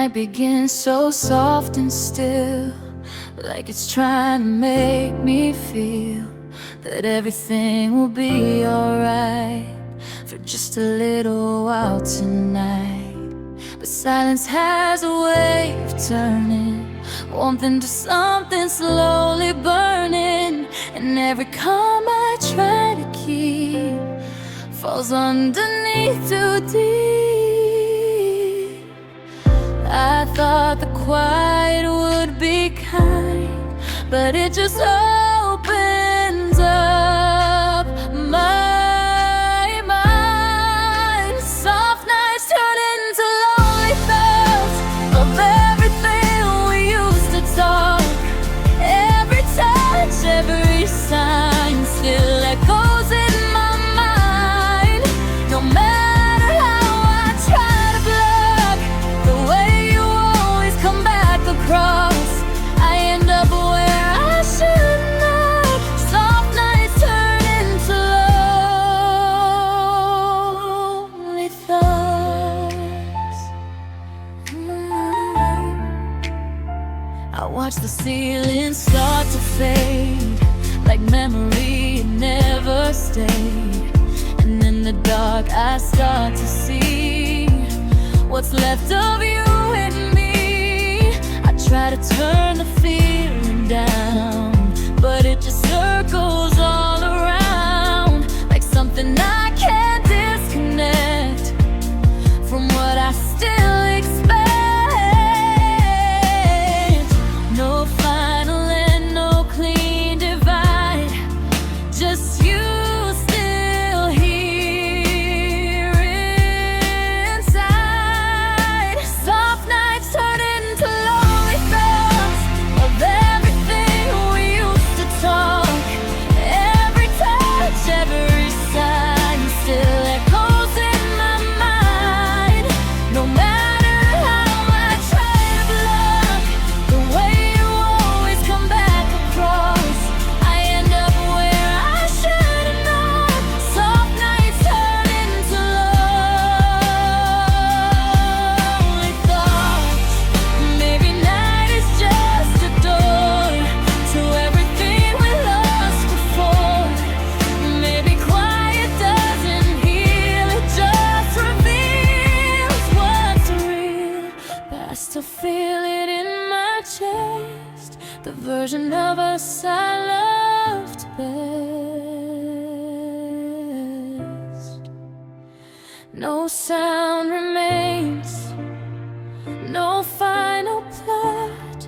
night begins so soft and still, like it's trying to make me feel that everything will be alright for just a little while tonight. But silence has a way of turning warmth into something slowly burning, and every calm I try to keep falls underneath too deep. I thought the quiet would be kind, but it just opens up my mind. Soft nights turn into lonely thoughts of everything we used to talk. Every touch, every sign still echoes in my mind. No matter how I try to block the way you always come back across, I end up where I should not. Soft nights turn into lonely thoughts. I watch the ceiling start to fade, like memory never stayed. And in the dark I start to see what's left of you and me. I try to turn the feeling down, but it just circles all around, like something I can't disconnect from what I still expect. No final and no clean divide, just you still here inside. Soft nights turn into lonely thoughts of everything we used to talk. Every touch, every sign still echoes in my mind. No matter how I try to block the way you always come back across, I end up where I should have known. Soft nights turn into lonely thoughts. Maybe night is just a door to everything we lost before. Maybe quiet doesn't heal, it just reveals what's real. But I still feel it in my chest, the version of us I loved best. No sound remains, no final plot,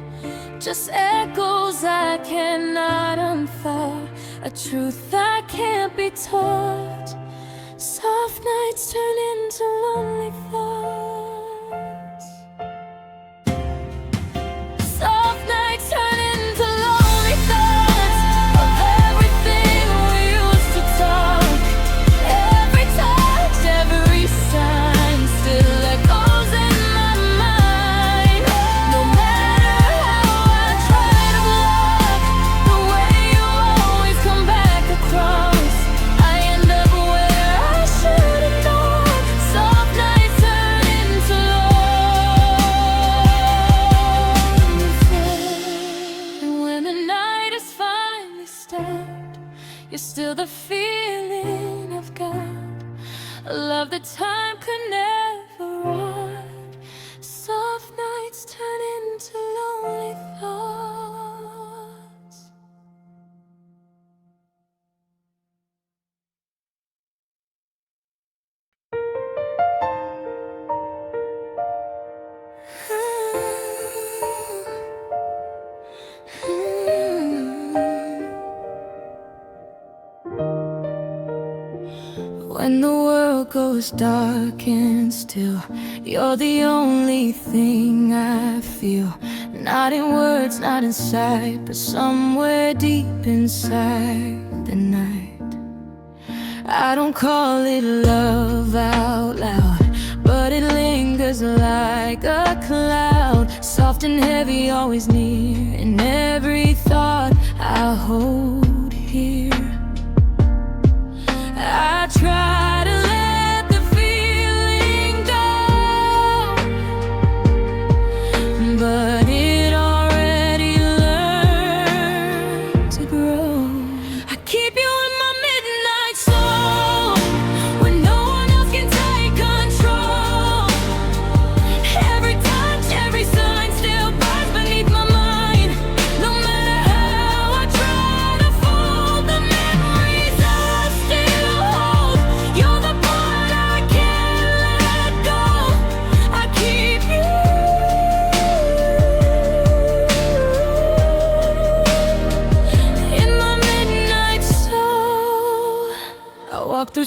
just echoes I cannot unfile, a truth I can't be taught. Soft nights turn into lonely thoughts. Soft nights turn into lonely thoughts of everything we used to talk. Every touch, every sign still echoes in my mind. No matter how I try to block the way you always come back across, I end up where I should have known. Soft nights turn into lonely thoughts. And when the night is finally stopped, you're still the feeling I've got, a love that time could never ride. Soft nights turn into lonely thoughts. When the world goes dark and still, you're the only thing I feel. Not in words, not in sight, but somewhere deep inside the night. I don't call it love out loud, but it lingers like a cloud, soft and heavy, always near, in every thought I hold here. I try to let the feeling go,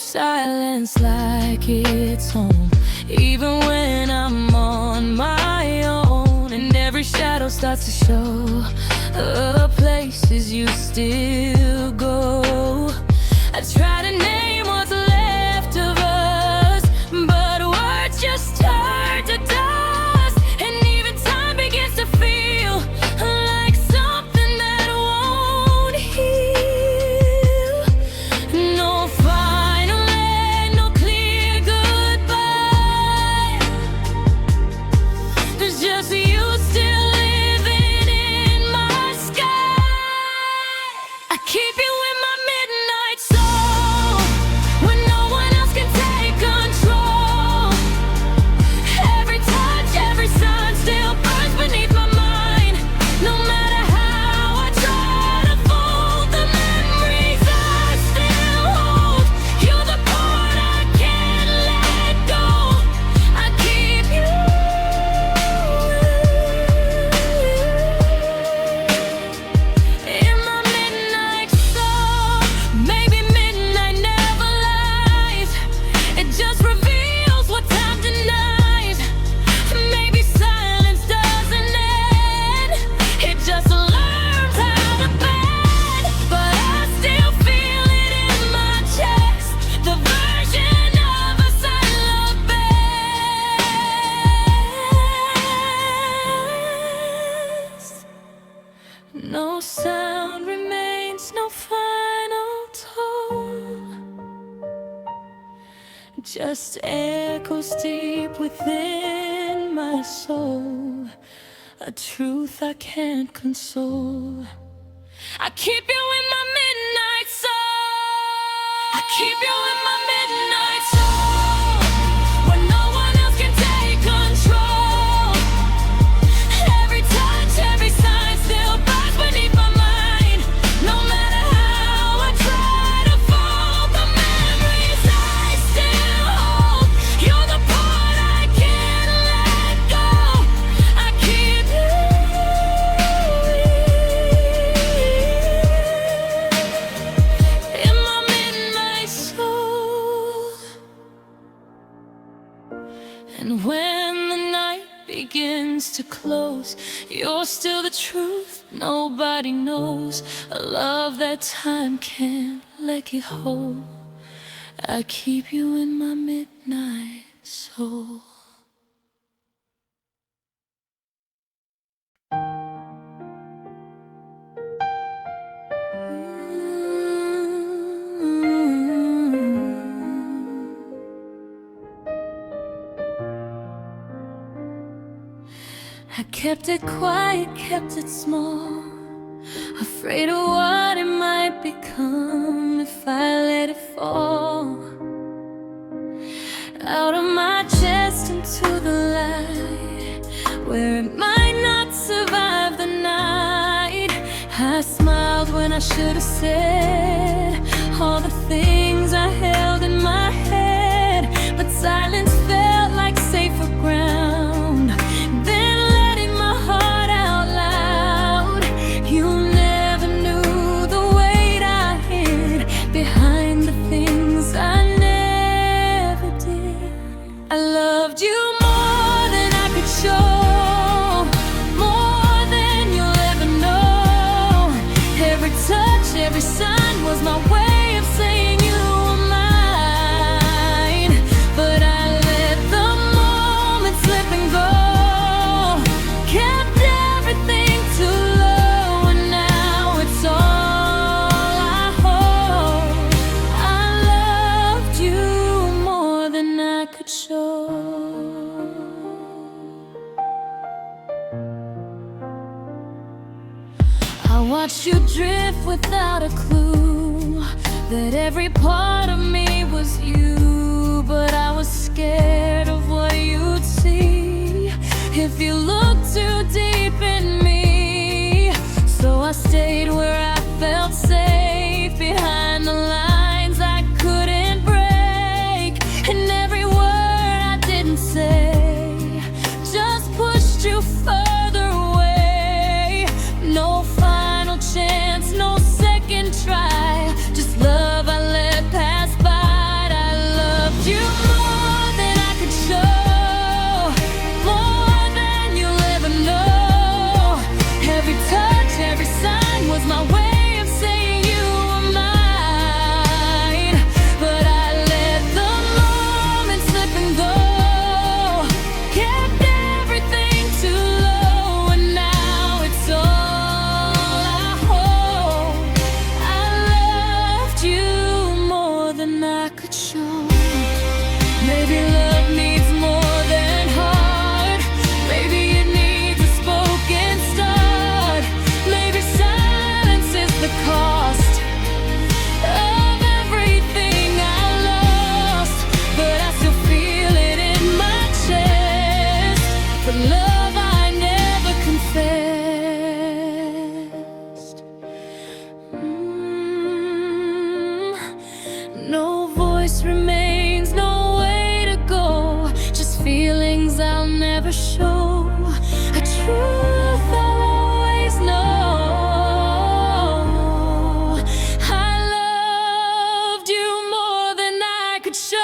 silence like it's home, even when I'm on my own. And every shadow starts to show places you still go. I try to name what's left of us, but words just turn to dust. And even time begins to feel like something that won't heal. No final end, no clear goodbye. There's just you still living in my sky. I keep you in my midnight soul, when no one else can take control. Every touch, every sign still burns beneath my mind. No matter how I try to fold the memories I still hold, you're the part I can't let go. I keep you in my midnight soul. Maybe midnight never lies, it just reveals what time denies. Maybe silence doesn't end, it just learns how to bend. But I still feel it in my chest, the version of us I love best. No sound remains, no final tone, just echoes deep within my soul, a truth I can't console. I keep you in my midnight soul. I keep you in my midnight soul, when no one else can take control. Every touch, every sign still burns beneath my mind. No matter how I try to fold the memories I still hold, you're the part I can't let go. I keep you in my midnight soul. And when the night begins to close, you're still the truth nobody knows, a love that time can't let get hold. I keep you in my midnight soul. I kept it quiet, kept it small, afraid of what it might become if I let it fall. Out of my chest into the light, where it might not survive the night. I smiled when I should have said all the things I held in my head, but silence felt like safer ground than letting my heart out loud. You never knew the weight I hid behind the things I never did. I loved you more than I could show, more than you'll ever know. Every touch, every sign was my way of saying you were mine. But I let the moment slip and go, kept everything too low, and now it's all I hold. I loved you more than I could show. I watched you drift without a clue that every part of me was you, but I was scared of what you'd see if you looked too deep in me. So I stayed where I felt safe, behind the lines I couldn't break. And every word I didn't say just pushed you further away. No final chance, no second try, just love I let pass by. never show, a truth I'll always know. I loved you more than I could show.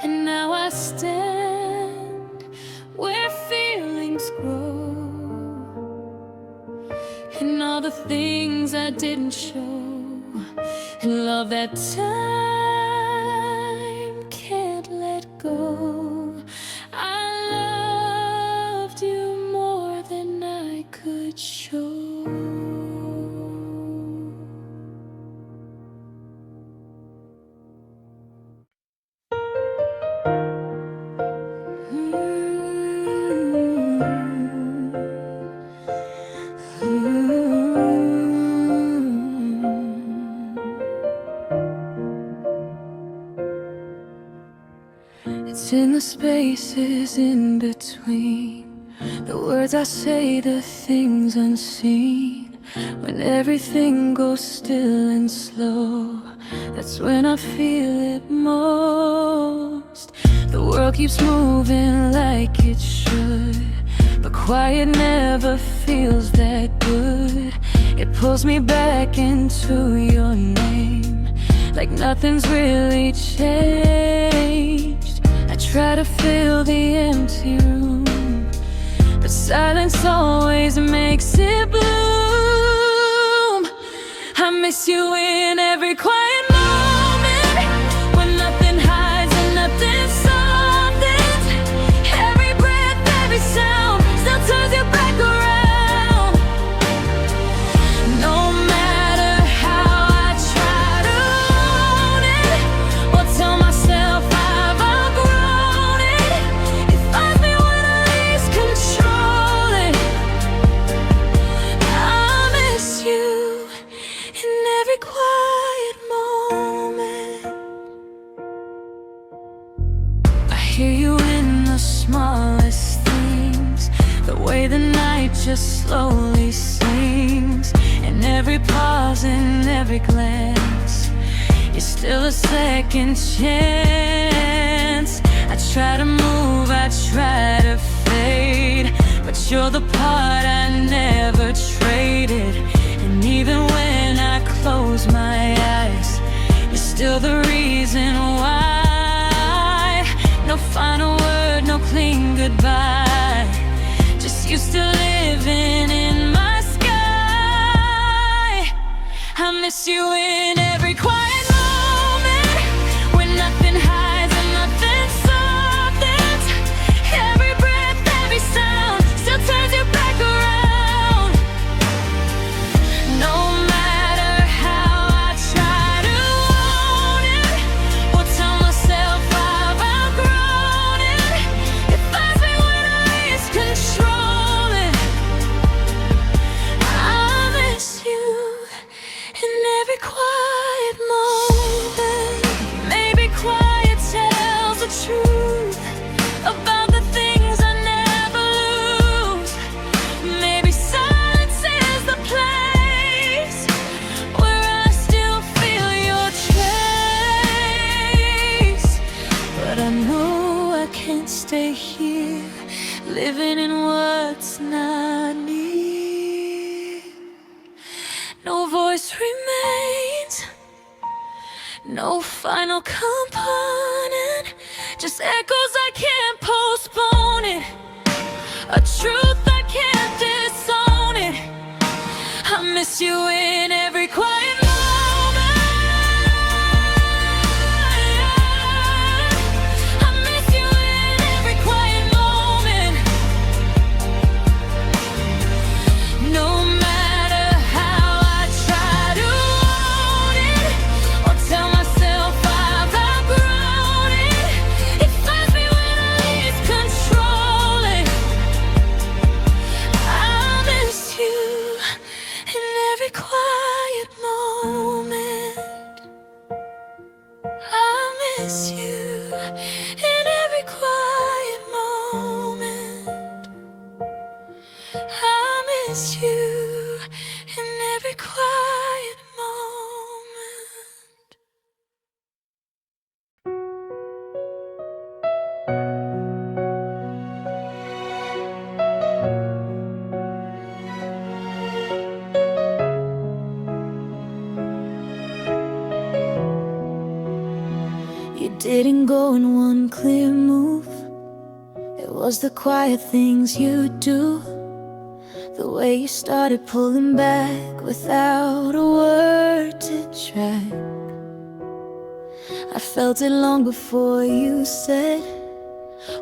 And now I stand where feelings grow, and all the things I didn't show, and love that time can't let go. I loved you more than I could show. It's in the spaces in between, the words I say, the things unseen. When everything goes still and slow, that's when I feel it most. The world keeps moving like it should, but quiet never feels that good. It pulls me back into your name, like nothing's really changed. I try to fill the empty room, but silence always makes it bloom. I miss you in every quiet moment, when nothing hides and nothing softens. Every breath, every sound still turns you back around. No matter how I try to own it, or tell myself I've outgrown it, it finds me when I least control it. I miss you in every quiet moment. I hear you in the smallest things, the way the night just slowly sings. In every pause, in every glance, you're still a second chance. I try to move, I try to fade, but you're the part I never traded. And even when I close my eyes, you're still the reason why. No final word, no clean goodbye, just you still living in my sky. I miss you in every quiet moment, when nothing hides and nothing softens. Every breath, every sound still turns you back around. No matter how I try to own it, or tell myself I've outgrown it, it finds me when I least control it. I miss you in every quiet moment. Maybe quiet tells the truth about the things I never lose. Maybe silence is the place where I still feel your trace. But I know I can't stay here, living in what's not near. No voice remains, no final component, just echoes I can't postpone it, a truth I can't disown it. I miss you in every quiet moment. I miss you in every quiet moment. miss you in every quiet moment. You didn't go in one clear move. It was the quiet things you do. The way you started pulling back without a word to track. I felt it long before you said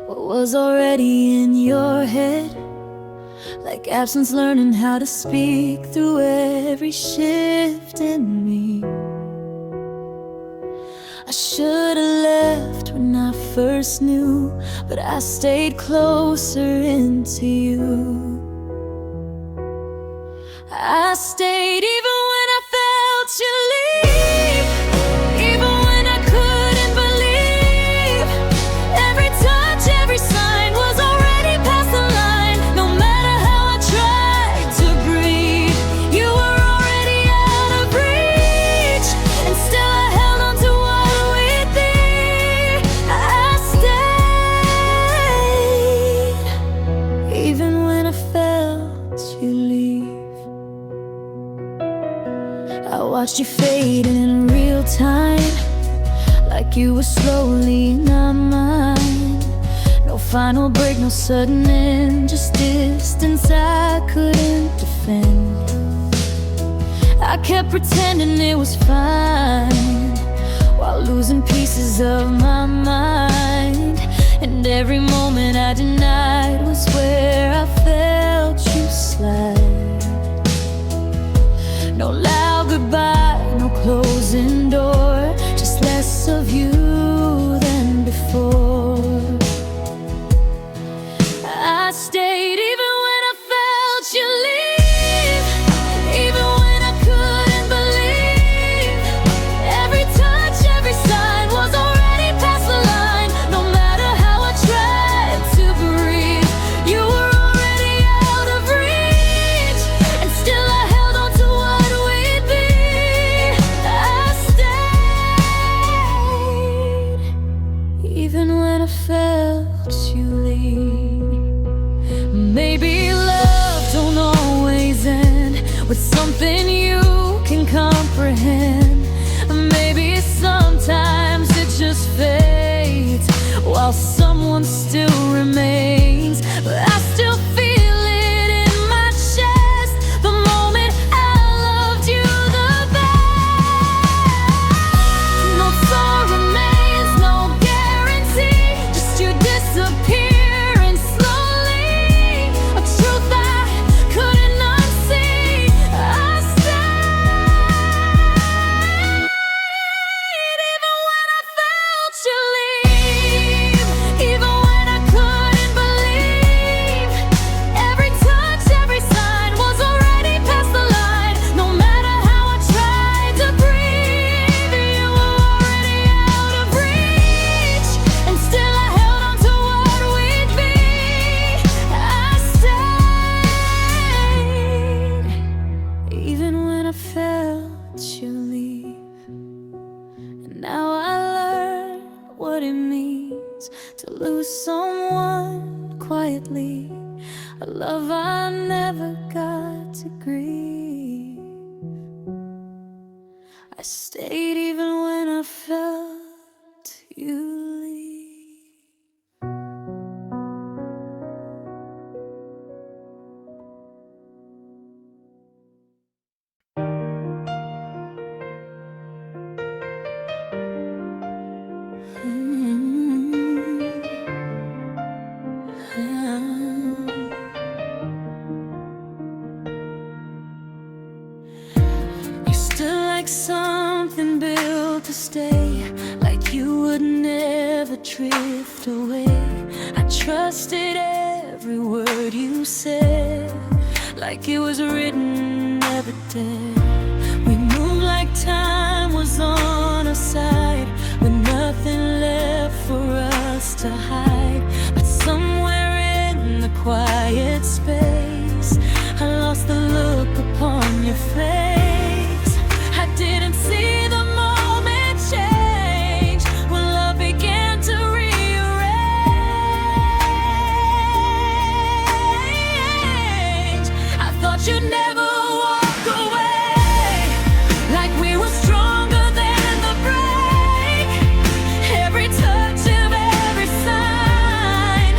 what was already in your head. Like absence learning how to speak through every shift in me. I should've left when I first knew, but I stayed closer into you. I stayed even when I felt you leave, even when I couldn't believe. Every touch, every sign was already past the line. No matter how I tried to breathe, you were already out of reach. And still I held on to what we'd be. I stayed, even when I felt you leave. I watched you fade in real time, like you were slowly not mine. No final break, no sudden end, just distance I couldn't defend. I kept pretending it was fine, while losing pieces of my mind. And every moment I denied was where I felt you slide. No loud goodbye, no closing door, just less of you than before. I stayed even when I felt you leave, even when I couldn't believe. Every touch, every sign was already past the line. No matter how I tried to breathe, you were already out of reach. And still I held on to what we'd be. I stayed, even when I felt you leave. Maybe love don't always end with something you can comprehend. Maybe sometimes it just fades while someone still remains. But I still feel it in my chest the moment I loved you the best. No soul remains, no guarantee, just you disappearing slowly. A truth I couldn't unsee. I stayed, even when I felt you leave, even when I couldn't believe. Every touch, every sign was already past the line. No matter how I tried to breathe, you were already out of reach. And still I held on to what we'd be. I stayed, even when I felt you leave. And now I learn what it means to lose someone quietly, a love I never got to grieve. I stayed even when I felt you leave. You stood like something built to stay, like you would never drift away. I trusted every word you said, like it was written, never dead. We moved like time was on our side, with nothing left for us to hide. But somewhere in the quiet space, I lost your face. I didn't see the moment change when love began to rearrange. I thought you'd never walk away, like we were stronger than the break. Every touch of every sign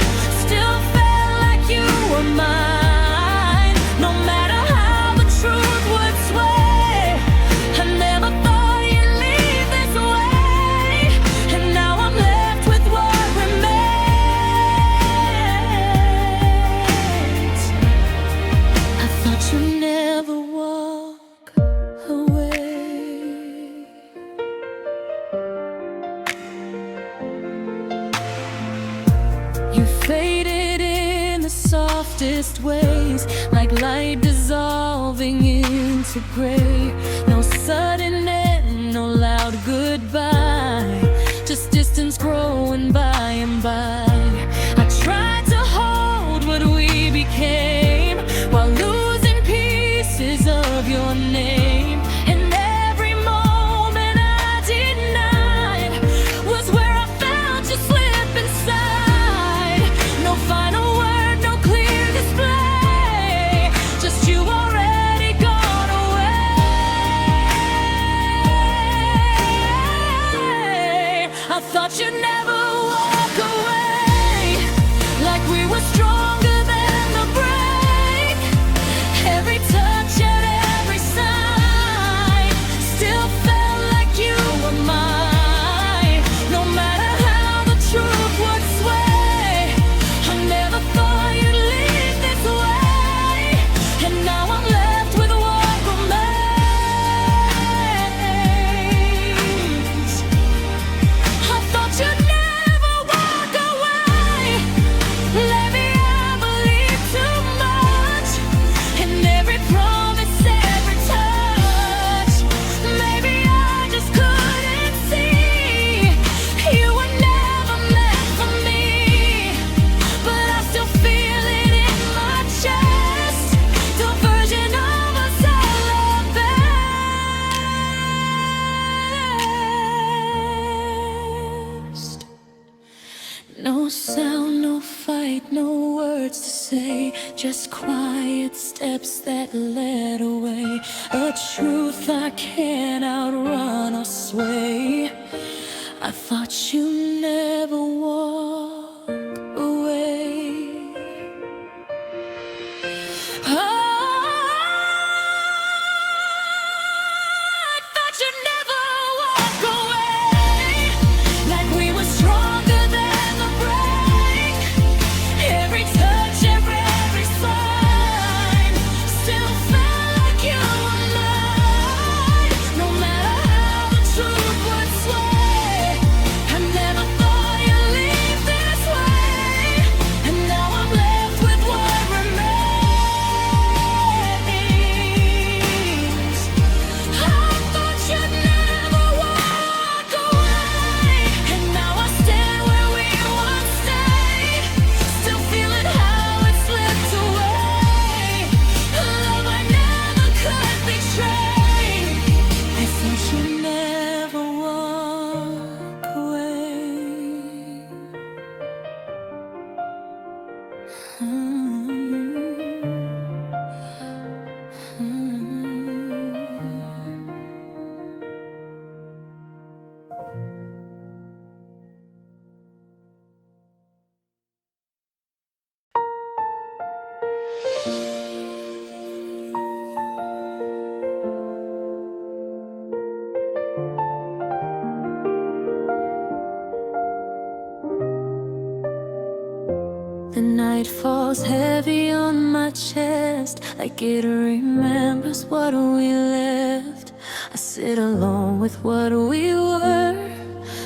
still felt like you were mine. No matter how the truth would sway, I never thought you'd leave this way. And now I'm left with what remains. I thought you'd never walk away. You faded in the softest ways, like light dissolving into gray. No sudden end, no loud goodbye, just distance growing by and by. I tried to hold what we became while losing pieces of your name. And every moment I denied was where I felt you slip inside. No final word, no clear display, just you already gone away. I thought you'd never walk away, like we were stronger than the break. Every touch and every sign still felt like you were mine. No matter how the truth would sway, I never thought you'd leave this way. And now I'm left with what remains. I thought you'd never walk away. Maybe I believe too much in every promise, every touch. Maybe I just couldn't see you were never meant for me. But I still feel it in my chest, the version of us I love best. No sound, no fight, no words to say, just quiet steps that led away. A truth I can't outrun or sway. I thought you'd never walk away. I thought you'd never walk away, like we were stronger than the break. Every touch, every sign still felt like you were mine. No matter how the truth would sway, I never thought you'd leave this way. And now I'm left with what remains. I thought you'd never walk away, and now I stand where we once stayed, still feeling how it slipped away. Love I never could betray. I thought you'd never walk away. The night falls heavy on my chest, like it remembers what we left. I sit alone with what we were,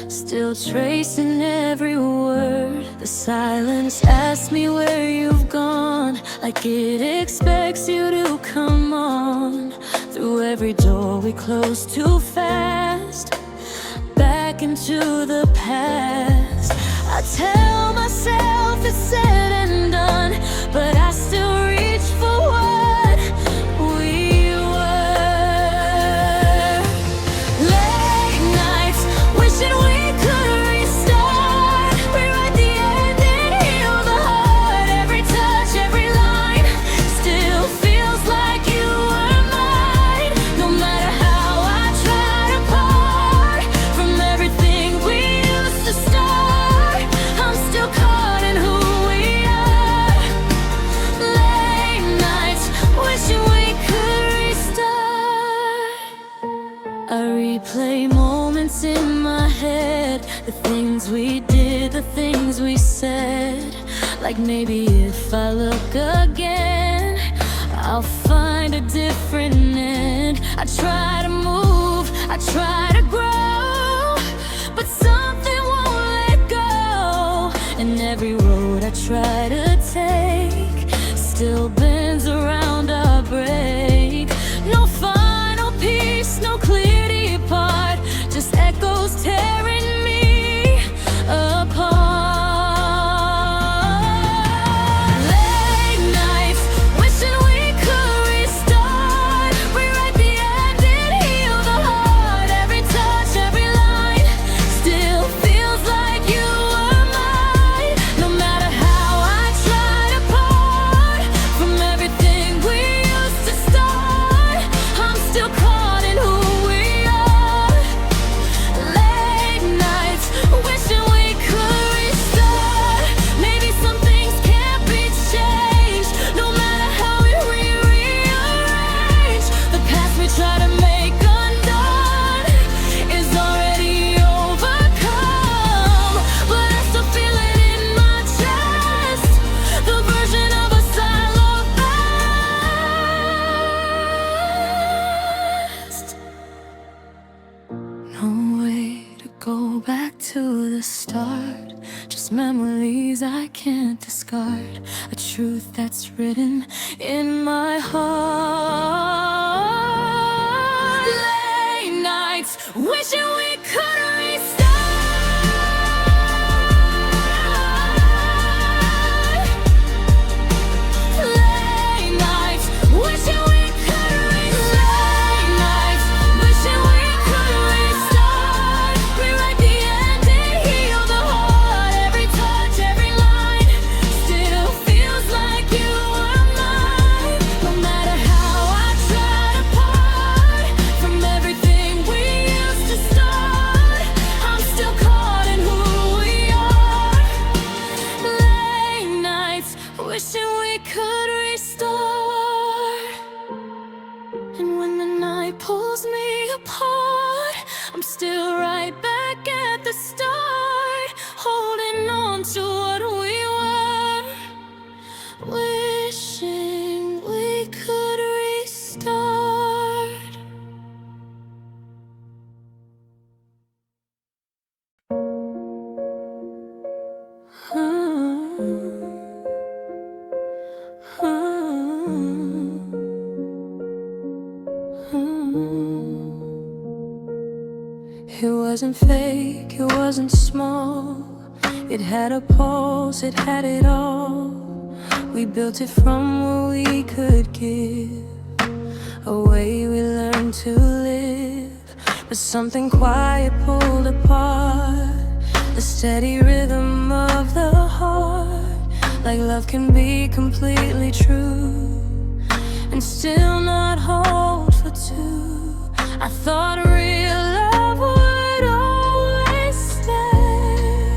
still tracing every word. The silence asks me where you've gone, like it expects you to come on. Through every door we close too fast, back into the past. I tell myself it's said and done, but I still reach for what we were. said, like maybe if I look again, I'll find a different end. I try to move, I try to grow, but something won't let go. And every road I try to take still bends around a break. No final peace, no clear depart, just echoes tearing me apart. Go back to the start, just memories I can't discard, a truth that's written in my heart. Late nights, wishing we could restart. Late nights, wishing we could restart. Late nights, wishing we could restart. Rewrite the ending, heal the heart. Every touch, every line still feels like you were mine. No matter how I try to part from everything we used to start, I'm still caught in who we are. Late nights, wishing we could restart. And when the night pulls me apart, I'm still right back at the start, holding on to what we were, wishing we could restart. It wasn't fake, it wasn't small. It had a pulse, it had it all. We built it from what we could give, a way we learned to live. But something quiet pulled apart the steady rhythm of the heart. Like love can be completely true and still not hold for two. I thought real love would always stay,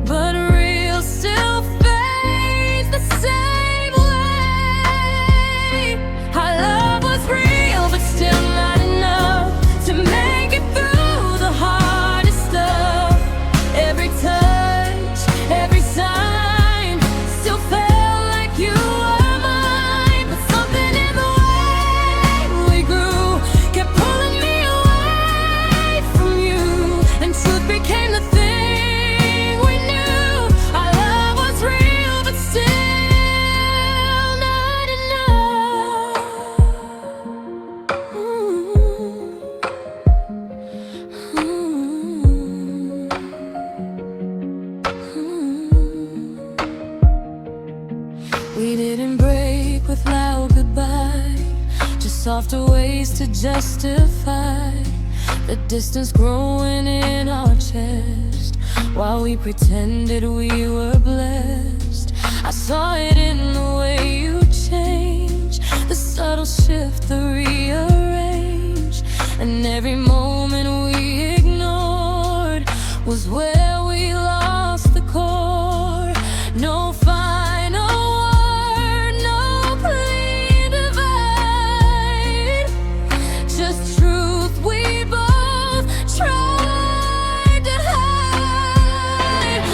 but real still fades the same way. Our love was real, but still not enough to make it through the hardest stuff. Every touch, every sign still felt like you were mine. But something in the way we grew kept pulling me away from you, and truth became the thing we knew. Our love was real, but still not enough. We didn't break with loud goodbye, just softer ways to justify the distance growing in our chest. While we pretended we were blessed, I saw it in the way you changed, the subtle shift, the rearrange. And every moment we ignored was where we lost the core. No final word, no clean divide, just truth we both tried to hide.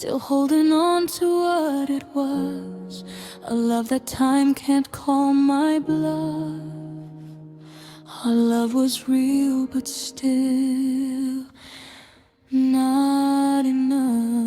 still holding on to what it was, a love that time can't calm my bluff. Our love was real, but still not enough.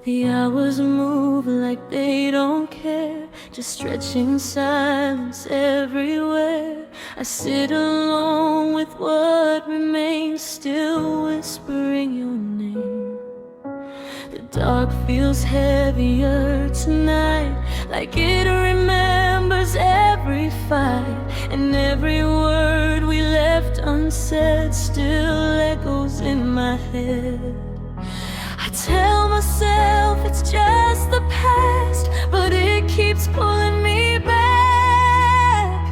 The hours move like they don't care, just stretching silence everywhere. I sit alone with what remains, still whispering your name. The dark feels heavier tonight, like it remembers every fight, and every word we left unsaid still echoes in my head. I tell myself it's just the past, but it keeps pulling me back.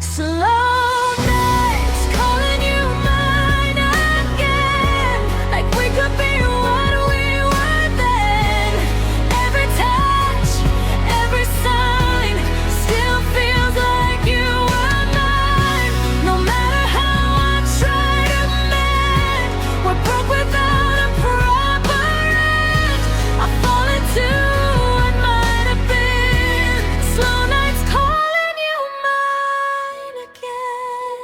Slow nights calling you mine again, like we could be what we were then. Every touch, every sign still feels like you were mine. No matter how I try to mend, we're broke without a proper end. I fall into what might have been. Slow nights calling you mine again.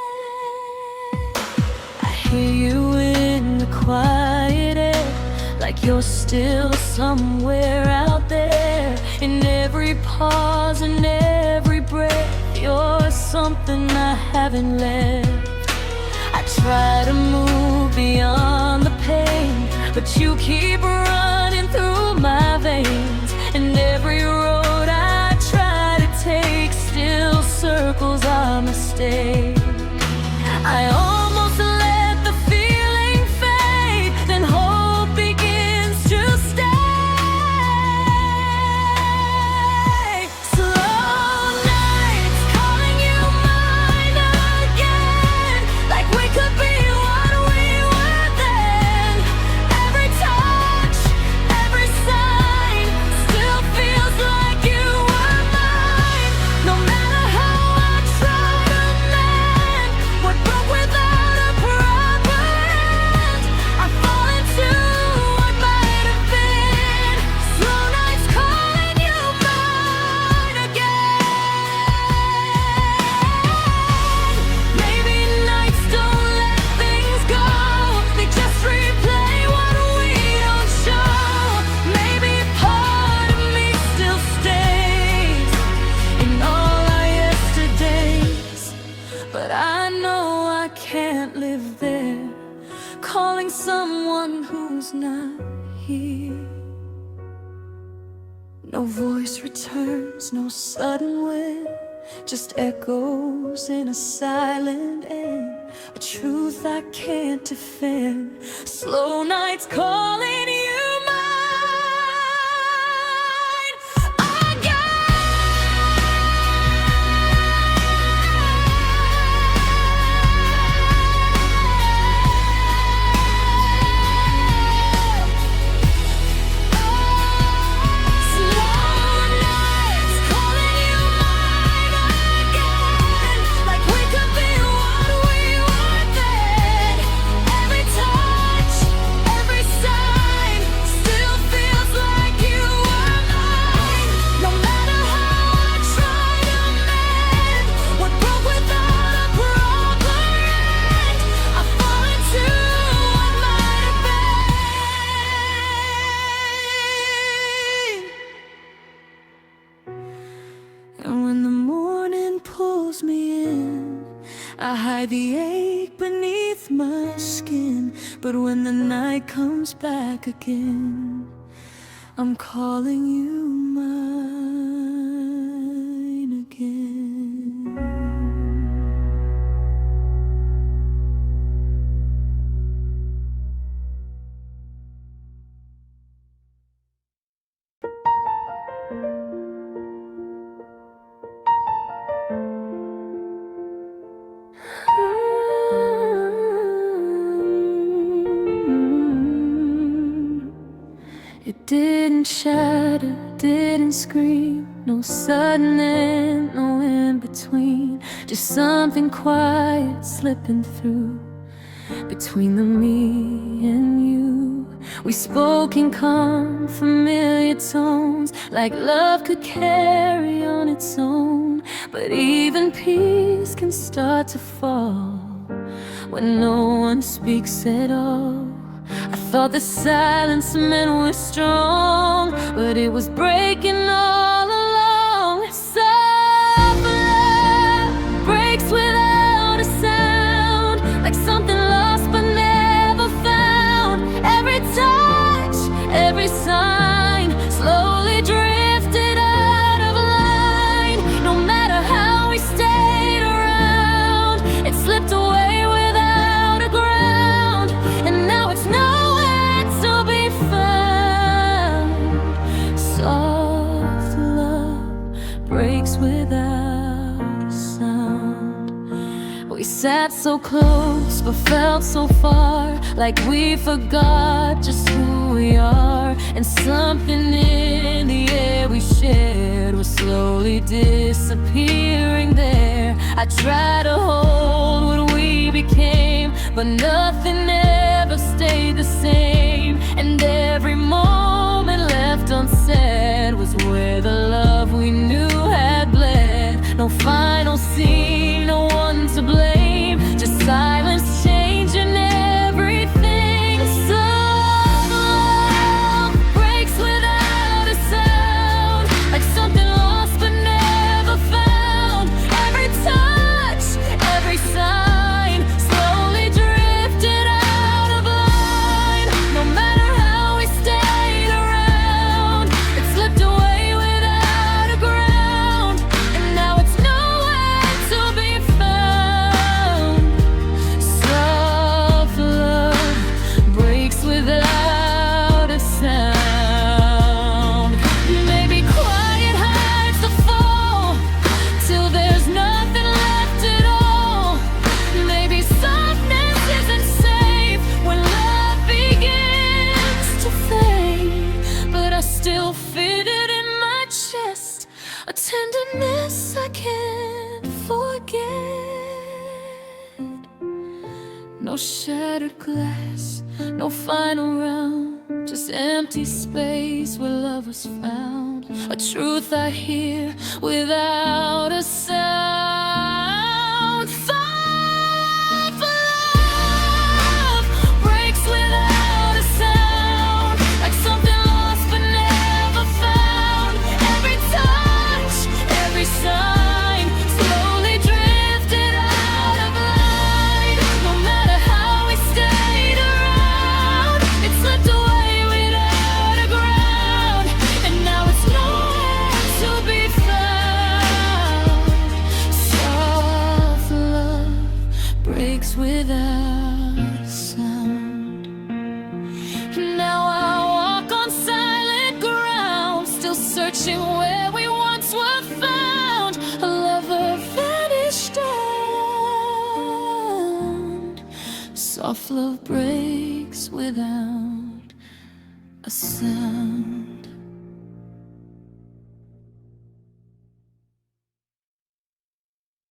I hear you in the quiet air, like you're still somewhere out there. In every pause and every breath, you're something I haven't left. I try to move beyond the pain, but you keep running through my veins. And every road I try to take still circles our mistake. I almost let the feeling fade, then hope begins to stay. Slow nights calling you mine again, like we could be what we were then. Every touch, every sign still feels like you were mine. No matter how I try to mend, we're broke without a proper end. I fall into what might have been. Slow nights calling you mine again. Maybe nights don't let things go, they just replay what we don't show. Maybe part of me still stays in all our yesterdays, but I know I can't live there, calling someone who's not here. No voice returns, no sudden wind, just echoes in a silent end, a truth I can't defend. Slow nights calling you mine like we could be what we were then. Every touch, every sign still feels like you were mine. No matter how I try to mend, we're broke without a proper end. I fall into what might have been. And when the morning pulls me in, I hide the ache beneath my skin. But when the night comes back again, I'm calling you mine again. shatter, didn't scream. No sudden end, no in between. Just something quiet slipping through between the me and you. We spoke in calm, familiar tones, like love could carry on its own. But even peace can start to fall when no one speaks at all. I thought the silence meant we're strong, but it was breaking all along. Soft love breaks without a sound, like something lost but never found. Every touch, every sign slowly drifted out of line. No matter how we stayed around, it slipped away without a ground. And now it's nowhere to be found. Soft love breaks without a sound. We sat so close but felt so far, like we forgot just who we are. And something in the air we shared was slowly disappearing there. I tried to hold what we became, but nothing ever stayed the same. And every moment left unsaid was where the love we knew had bled. No final scene, no one to blame, just silence changing everything. Some love breaks without a sound, like something lost but never found. Every touch, every sign slowly drifted out of line. No matter how we stayed around, it slipped away without a ground. And now it's nowhere to be found. Soft love breaks without a sound. Maybe quiet hides the fall till there's nothing left at all. Maybe softness isn't safe when love begins to fade. But I still fit it in my chest, a tenderness I can't forget. No shattered glass, no final round, just empty space where love was found. A truth I hear without a sound. Soft love breaks without a sound, like something lost but never found. Every touch, every sign slowly drifted out of line. No matter how we stayed around, it slipped away without a ground. And now it's nowhere to be found. Soft love breaks without a sound. Now I walk on silent ground, still searching where we once were found. A lover vanished out. Soft love breaks without a sound.